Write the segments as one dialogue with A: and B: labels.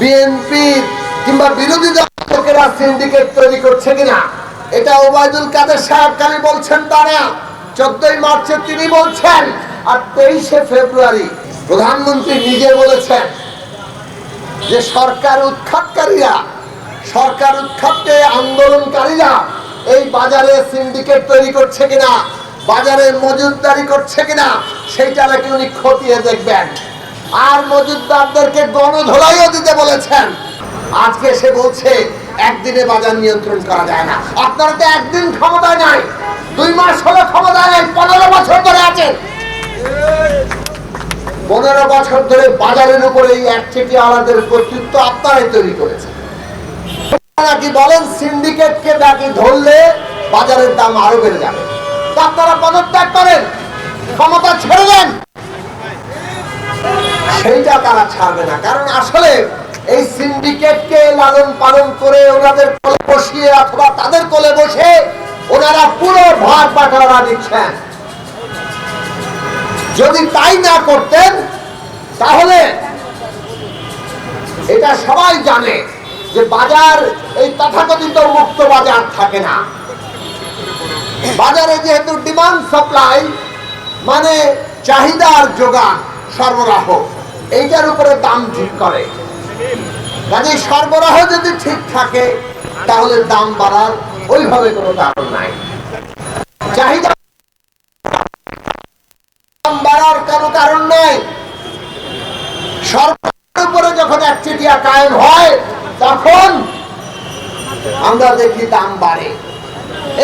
A: BNP কিংবা বিরোধী দল লোকেরা সিন্ডিকেট তৈরি করছে কিনা, এটা ওবায়দুল কাদের সাহেব খালি বলছেন তা না, 14 মার্চে তিনি বলছেন, আর 23শে ফেব্রুয়ারি প্রধানমন্ত্রী নিজে বলেছেন যে সরকার উৎখাতকে আন্দোলনকারীরা এই বাজারে সিন্ডিকেট তৈরি করছে কিনা, বাজারে মজুতদারি করছে কিনা, সেইটা নাকি উনি খতিয়ে দেখবেন। আর মজুতদারদেরকে গণধোলাইও দিতে বলেছেন। আজকে সে বলছে একদিনে বাজার নিয়ন্ত্রণ করা যায় না। আপনারা তো একদিন ক্ষমতায় নাই, 2 মাস হলো ক্ষমতায় নাই, 15 বছর ধরে আছেন। 15 বছর ধরে বাজারের উপরে এই একচেটিয়াওয়ালাদের কর্তৃত্ব আপনারাই তৈরি করেছেন। নাকি বলেন সিন্ডিকেটকে নাকি ধরলে বাজারের দাম আরো বেড়ে যাবে, তো আপনারা পদত্যাগ করেন, ক্ষমতা ছেড়ে দেন। সেইটা তারা ছাড়বে না, কারণ আসলে এই সিন্ডিকেটকে লালন পালন করে ওনাদের কোলে বসিয়ে অথবা তাদের কোলে বসে ওনারা পুরো ভাগ বাটোয়ারা দিচ্ছেন। যদি তাই না করতেন তাহলে এটা সবাই জানে যে বাজার এই তথাকথিত মুক্ত বাজার থাকে না। বাজারে যেহেতু ডিমান্ড সাপ্লাই মানে চাহিদা আর যোগান সরবরাহ, এইটার উপরে দাম ঠিক করে। কাজে সরবরাহ যদি ঠিক থাকে তাহলে দাম বাড়ার ওইভাবে কোনো কারণ নাই। চাহিদা দাম বাড়ার কোনো কারণ নাই। সরকারের উপরে যখন একচেটিয়া কায়েম হয় তখন আমরা দেখি দাম বাড়ে।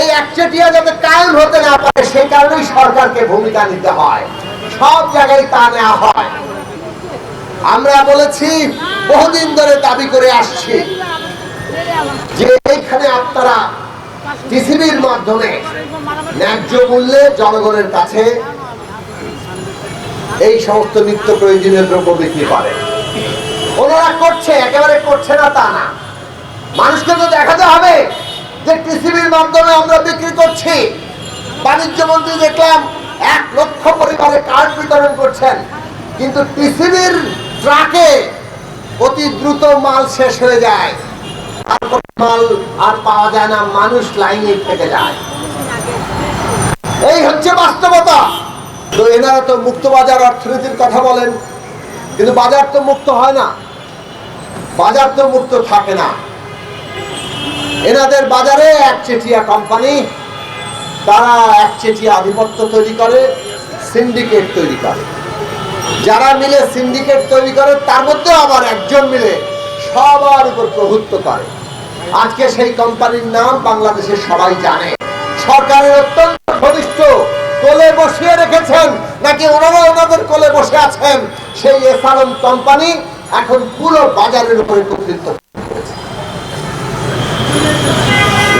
A: এই একচেটিয়া যাতে কায়েম হতে না পারে সেই কারণেই সরকারকে ভূমিকা নিতে হয়, সব জায়গায় তা নেওয়া হয়। আমরা বলেছি, বহুদিন ধরে দাবি করে আসছি যে এইখানে আপনারা টিসিবির মাধ্যমে ন্যায্য মূল্যে জনগণের কাছে এই সমস্ত নিত্য প্রয়োজনীয় দ্রব্য বিক্রি করে। ওনারা করছে, একেবারে করছে না তা না। মানুষকে তো দেখাতে হবে যে টিসিবির মাধ্যমে আমরা বিক্রি করছি। বাণিজ্য মন্ত্রী দেখলাম 1 লক্ষ পরিবারে কার্ড বিতরণ করছেন, কিন্তু টিসিবির ট্রাকে অতি দ্রুত মাল শেষ হয়ে যায়, তারপর মাল আর পাওয়া যায় না, মানুষ লাইনে থেকে যায়। এই হচ্ছে বাস্তবতা। তো এনারা তো মুক্ত বাজার অর্থনীতির কথা বলেন, কিন্তু বাজার তো মুক্ত হয় না, বাজার তো মুক্ত থাকে না। এনাদের বাজারে একচেটিয়া কোম্পানি, তারা একচেটিয়া আধিপত্য তৈরি করে, সিন্ডিকেট তৈরি করে। যারা মিলে সিন্ডিকেট তৈরি করে তার মধ্যে আবার একজন মিলে সবার উপর প্রভুত্ব করে। আজকে সেই কোম্পানির নাম বাংলাদেশের সবাই জানে, সরকারের অত্যন্ত ঘনিষ্ঠ, কোলে বসিয়ে রেখেছেন, নাকি ওনারা ওনাদের কোলে বসে আছেন। সেই এসালম কোম্পানি এখন পুরো বাজারের উপরে কর্তৃত্ব করেছে।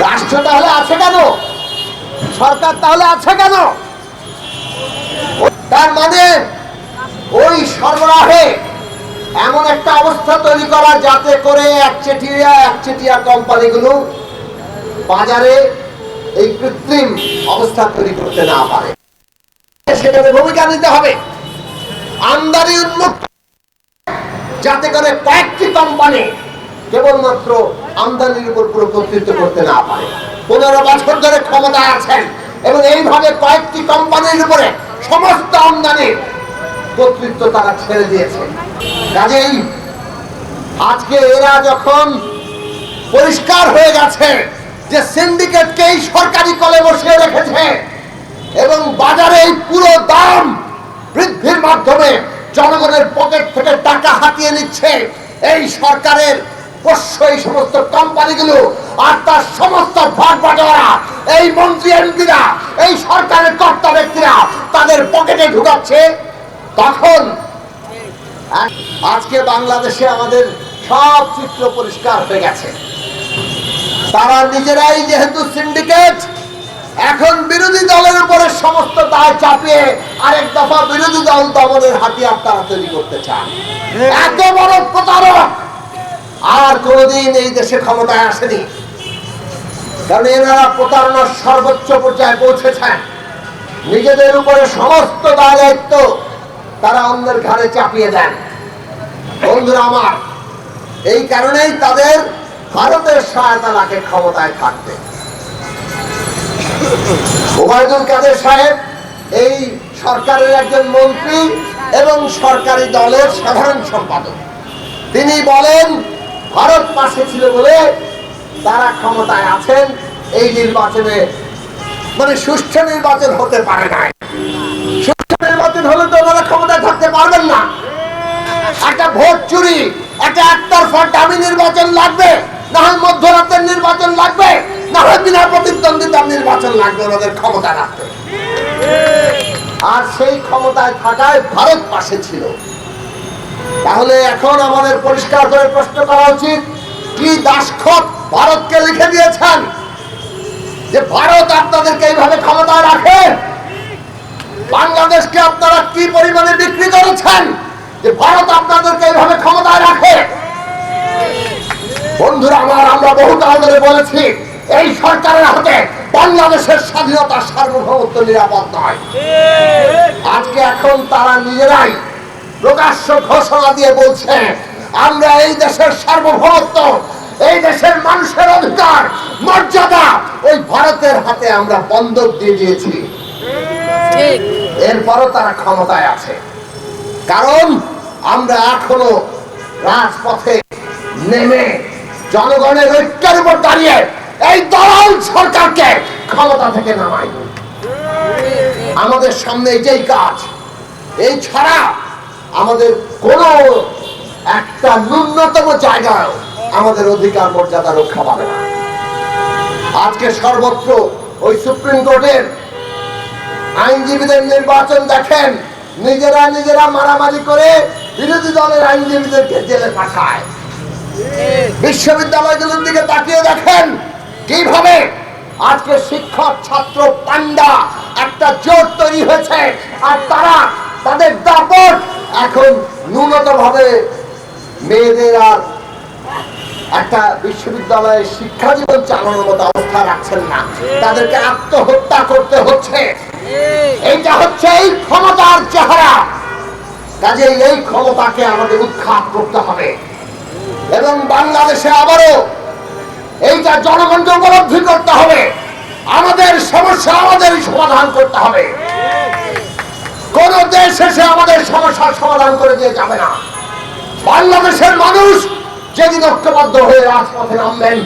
A: রাষ্ট্র তাহলে আছে কেন? সরকার তাহলে আছে কেন? তার মানে ওই সরবরাহে এমন একটা অবস্থা তৈরি করা যাতে করে একচেটিয়া কোম্পানিগুলো বাজারে এই কৃত্রিম অবস্থা তৈরি করতে না পারে। সেখানে ভূমিকা নিতে হবে। আমদানি উন্মুক্ত, যাতে করে কয়েকটি কোম্পানি কেবলমাত্র আমদানির উপর পুরো কর্তৃত্ব করতে না পারে। 15 বছর ধরে ক্ষমতায় আছেন এবং এইভাবে কয়েকটি কোম্পানির উপরে সমস্ত আমদানির কর্তৃত্ব তারা ছেড়ে দিয়েছে। কাজেই আজকে এরা যখন পরিষ্কার হয়ে গেছে যে সিন্ডিকেটকেই সরকারি কলে বসিয়ে রেখেছে এবং বাজারে এই পুরো দাম বৃদ্ধির মাধ্যমে জনগণের পকেট থেকে টাকা হাতিয়ে নিচ্ছে এই সরকারের পোষ্য এই সমস্ত কোম্পানিগুলো, আর তার সমস্ত ভাগ বাটোয়ারা এই মন্ত্রী এমপিরা, এই সরকারের কর্তা ব্যক্তিরা তাদের পকেটে ঢুকাচ্ছে, তখন আজকে বাংলাদেশে আমাদের সব চিত্র পরিষ্কার হয়ে গেছে। তারা নিজেরাই যেহেতু সিন্ডিকেট, এখন বিরোধী দলের উপরে সমস্ত দায় চাপিয়ে আরেক দফা বিরোধী দল দমনের হাতিয়ার তারা তৈরি করতে চান। এত বড় প্রতারক আর কোনদিন এই দেশে ক্ষমতায় আসেনি, কারণ এনারা প্রতারণার সর্বোচ্চ পর্যায়ে পৌঁছেছেন। নিজেদের উপরে সমস্ত দায় দায়িত্ব তারা অন্যের ঘাড়ে চাপিয়ে দেন। বন্ধুরা আমার, এই কারণেই তাদের ভারতের সহায়তা লাগে ক্ষমতায় থাকতে। ওবায়দুল কাদের সাহেব এই সরকারের একজন মন্ত্রী এবং সরকারি দলের সাধারণ সম্পাদক। তিনি বলেন ভারত পাশে ছিল বলে তারা ক্ষমতায় আছেন। এই নির্বাচনে মানে সুষ্ঠু নির্বাচন হতে পারে না। সুষ্ঠু নির্বাচন হলে তো ওনারা ক্ষমতায় থাকতে পারবেন না। একটা ভোট চুরি, একটা একতরফা দামি নির্বাচন লাগবে, না হয় মধ্যরাতের নির্বাচন লাগবে, না হয় বিনা প্রতিদ্বন্দ্বিতার নির্বাচন লাগবে ওনাদের ক্ষমতা রাখতে। আর সেই ক্ষমতায় থাকায় ভারত পাশে ছিল। তাহলে এখন আমাদের পরিষ্কার করে প্রশ্ন করা উচিত, কি দাসখত ভারতকে লিখে দিয়েছেন যে ভারত আপনাদেরকে এইভাবে ক্ষমতায় রাখে? বাংলাদেশকে আপনারা কি পরিমাণে বিক্রি করেছেন যে ভারত আপনাদেরকে এইভাবে ক্ষমতায় রাখে? বন্ধুরা আমার, আমরা বহুকাল ধরে বলেছি এই সরকারের হাতে বাংলাদেশের স্বাধীনতা সার্বভৌমত্ব নিরাপদ নয়। আজকে এখন তারা নিজেরাই প্রকাশ্য ঘোষণা দিয়ে বলছে আমরা এই দেশের সার্বভৌমত্ব, এই দেশের মানুষের অধিকার মর্যাদা ওই ভারতের হাতে আমরা বন্ধক দিয়ে দিয়েছি। এরপরও তারা ক্ষমতায় আছে, কারণ আমরা এখনো রাজপথে নেমে জনগণের ঐক্যের উপর দাঁড়িয়ে এই দলাল সরকারকে ক্ষমতা থেকে নামাই। আমাদের সামনে যেই কাজ, এই ছাড়া আমাদের কোনো একটা ন্যূনতম জায়গায় আমাদের অধিকার মর্যাদা রক্ষা পাবে না। আজকে সর্বত্র ওই সুপ্রিম কোর্টের আইনজীবীদের নির্বাচন দেখেন, নিজেরা মারামারি করে বিরোধী দলের আইনজীবীদেরকে জেলে পাঠায়। বিশ্ববিদ্যালয়গুলোর দিকে তাকিয়ে দেখেন কিভাবে আজকে শিক্ষক ছাত্র পান্ডা একটা জোট তৈরি হয়েছে, আর তারা তাদের দাপট এখন ন্যূনতম ভাবে মেয়েদের আর একটা বিশ্ববিদ্যালয়ের শিক্ষা জীবন চালানোর মতো অবস্থা রাখছেন না, তাদেরকে আত্মহত্যা করতে হচ্ছে। এইটা হচ্ছে এই ক্ষমতার চেহারা। কাজেই এই ক্ষমতাকে আমাদের উৎখাত করতে হবে এবং বাংলাদেশে আবারও এইটা জনগণকে উপলব্ধি করতে হবে। আমাদের সমস্যা আমাদেরই সমাধান করতে হবে। কোন দেশ এসে আমাদের সমস্যার সমাধান করে দিয়ে যাবে না। বাংলাদেশের মানুষ যেদিন ঐক্যবদ্ধ হয়ে রাজপথে নামবেন,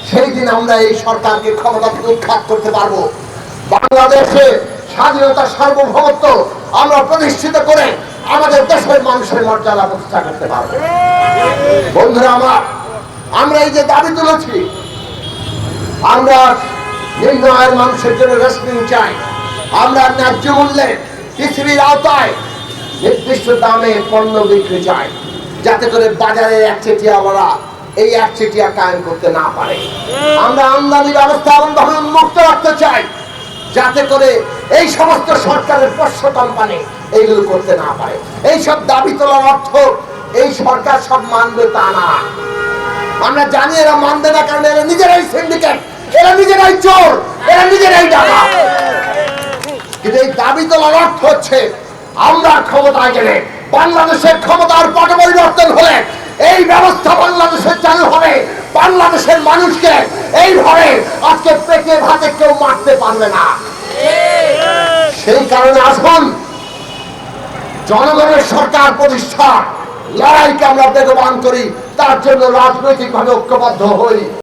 A: সেই দিন আমরা এই সরকারকে ক্ষমতা থেকে উৎখাত করতে পারবো। বাংলাদেশে স্বাধীনতা সার্বভৌমত্ব আমরা প্রতিষ্ঠিত করে আমাদের দেশের মানুষের মর্যাদা প্রতিষ্ঠা করতে পারবো। বন্ধুরা আমার, আমরা এই যে দাবি তুলেছি, আমরা নিম্ন আয়ের মানুষের জন্য রেশনিং চাই, আমরা ন্যায্য মূল্যে পৃথিবীর আওতায় নির্দিষ্ট দামে পণ্য বিক্রি চাই, যাতে করে বাজারে একচেটিয়াওয়ালা এই একচেটিয়া কায়েম করতে না পারে। আমরা আমদানি ব্যবস্থা এমনভাবে উন্মুক্ত রাখতে চাই যাতে করে এই সমস্ত সরকারের পোষ্য কোম্পানি এইগুলো করতে না পারে। এইসব দাবি তোলার অর্থ এই সরকার সব মানবে তা না। আমরা জানি এরা মানবে না, কারণ এরা নিজেরাই সিন্ডিকেট, এরা নিজেরাই চোর, এরা নিজেরাই ডাকাত। কিন্তু এই দাবি তোলার অর্থ হচ্ছে আমরা ক্ষমতায় গেলে, বাংলাদেশের ক্ষমতার পট পরিবর্তন হলে এই ব্যবস্থা বাংলাদেশে চালু হবে। বাংলাদেশের মানুষকে এইভাবে আজকে পেটে ভাতে কেউ মারতে পারবে না। সেই কারণে আসুন জনগণের সরকার প্রতিষ্ঠা লড়াইকে আমরা বেগবান করি, তার জন্য রাজনৈতিকভাবে ঐক্যবদ্ধ হই।